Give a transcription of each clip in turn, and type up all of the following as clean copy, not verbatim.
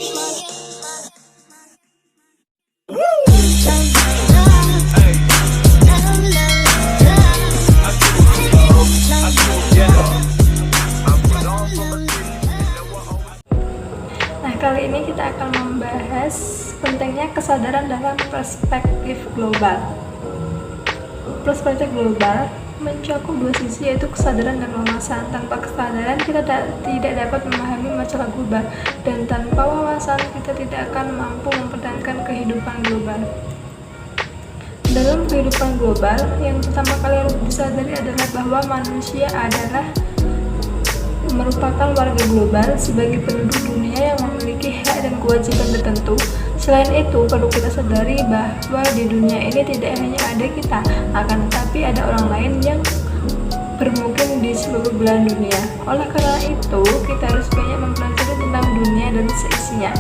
Nah, kali ini kita akan membahas pentingnya kesadaran dalam perspektif global. Perspektif global mencakup dua sisi, yaitu kesadaran dan wawasan. Tanpa kesadaran kita tidak dapat memahami masalah global, dan tanpa wawasan kita tidak akan mampu mempertahankan kehidupan global. Dalam kehidupan global, yang pertama kali harus disadari adalah bahwa manusia adalah merupakan warga global sebagai penduduk dunia yang memiliki hak dan kewajiban tertentu. Selain itu, perlu kita sadari bahwa di dunia ini tidak hanya ada kita, akan tetapi ada orang lain yang bermukim di seluruh belahan dunia. Oleh karena itu, kita harus banyak mempelajari tentang dunia dan seisinya.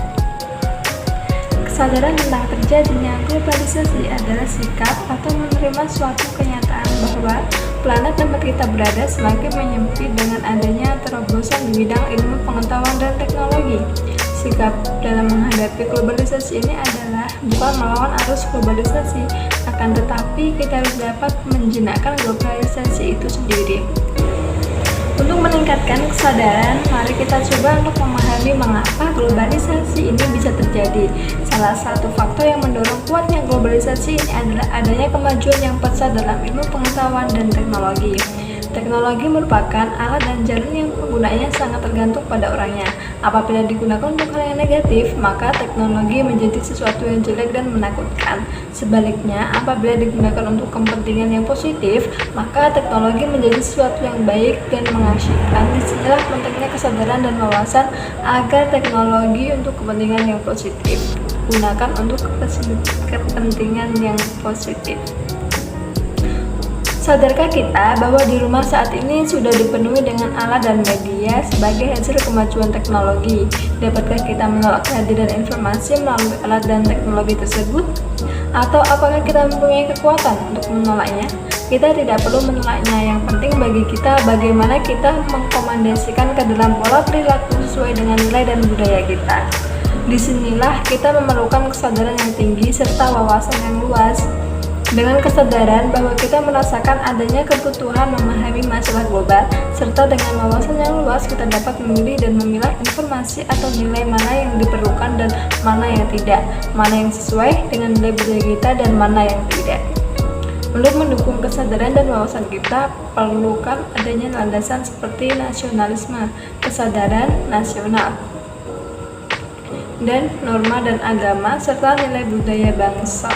Kesadaran tentang terjadinya globalisasi adalah sikap atau menerima suatu kenyataan bahwa planet tempat kita berada semakin menyempit dengan adanya terobosan di bidang ilmu pengetahuan dan teknologi. Sikap dalam menghadapi globalisasi ini adalah bukan melawan arus globalisasi, akan tetapi kita harus dapat menjenakkan globalisasi itu sendiri. Untuk meningkatkan kesadaran, mari kita coba untuk memahami mengapa globalisasi ini bisa terjadi. Salah satu faktor yang mendorong kuatnya globalisasi ini adalah adanya kemajuan yang pesat dalam ilmu pengetahuan dan teknologi. Teknologi merupakan alat dan jalan yang penggunanya sangat tergantung pada orangnya. Apabila digunakan untuk hal yang negatif, maka teknologi menjadi sesuatu yang jelek dan menakutkan. Sebaliknya, apabila digunakan untuk kepentingan yang positif, maka teknologi menjadi sesuatu yang baik dan mengasyikkan. Disinilah pentingnya kesadaran dan wawasan agar teknologi untuk kepentingan yang positif. Gunakan untuk kepentingan yang positif. Sadarkah kita bahwa di rumah saat ini sudah dipenuhi dengan alat dan media sebagai hasil kemajuan teknologi? Dapatkah kita menolak kehadiran informasi melalui alat dan teknologi tersebut? Atau apakah kita mempunyai kekuatan untuk menolaknya? Kita tidak perlu menolaknya, yang penting bagi kita bagaimana kita mengkomandasikan ke dalam pola perilaku sesuai dengan nilai dan budaya kita. Disinilah kita memerlukan kesadaran yang tinggi serta wawasan yang luas. Dengan kesadaran bahwa kita merasakan adanya kebutuhan memahami masalah global, serta dengan wawasan yang luas kita dapat memilih dan memilah informasi atau nilai mana yang diperlukan dan mana yang tidak, mana yang sesuai dengan nilai budaya kita dan mana yang tidak. Untuk mendukung kesadaran dan wawasan kita, perlukan adanya landasan seperti nasionalisme, kesadaran nasional, dan norma dan agama, serta nilai budaya bangsa.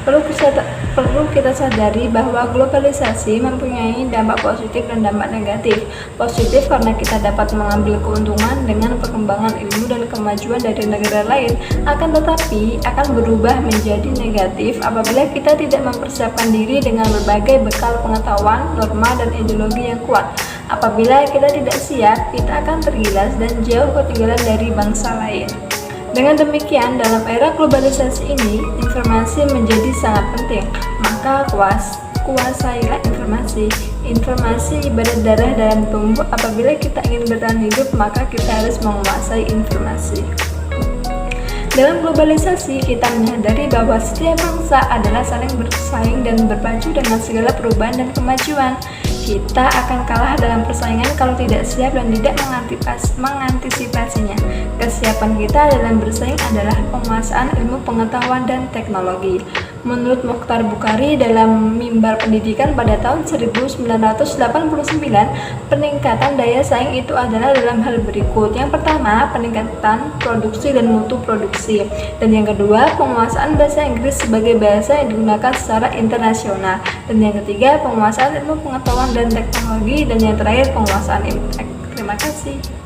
Perlu kita sadari bahwa globalisasi mempunyai dampak positif dan dampak negatif. Positif karena kita dapat mengambil keuntungan dengan perkembangan ilmu dan kemajuan dari negara lain, akan tetapi akan berubah menjadi negatif apabila kita tidak mempersiapkan diri dengan berbagai bekal pengetahuan, norma, dan ideologi yang kuat. Apabila kita tidak siap, kita akan tergilas dan jauh ketinggalan dari bangsa lain. Dengan demikian, dalam era globalisasi ini, informasi menjadi sangat penting. Maka kuasailah informasi. Informasi ibarat darah dalam tubuh. Apabila kita ingin bertahan hidup, maka kita harus menguasai informasi. Dalam globalisasi, kita menyadari bahwa setiap bangsa adalah saling bersaing dan berpacu dengan segala perubahan dan kemajuan. Kita akan kalah dalam persaingan kalau tidak siap dan tidak mengantisipasinya. Kesiapan kita dalam bersaing adalah penguasaan ilmu pengetahuan dan teknologi. Menurut Mokhtar Bukhari dalam Mimbar Pendidikan pada tahun 1989, peningkatan daya saing itu adalah dalam hal berikut. Yang pertama, peningkatan produksi dan mutu produksi. Dan yang kedua, penguasaan bahasa Inggris sebagai bahasa yang digunakan secara internasional. Dan yang ketiga, penguasaan ilmu pengetahuan dan teknologi. Dan yang terakhir, penguasaan impact. Terima kasih.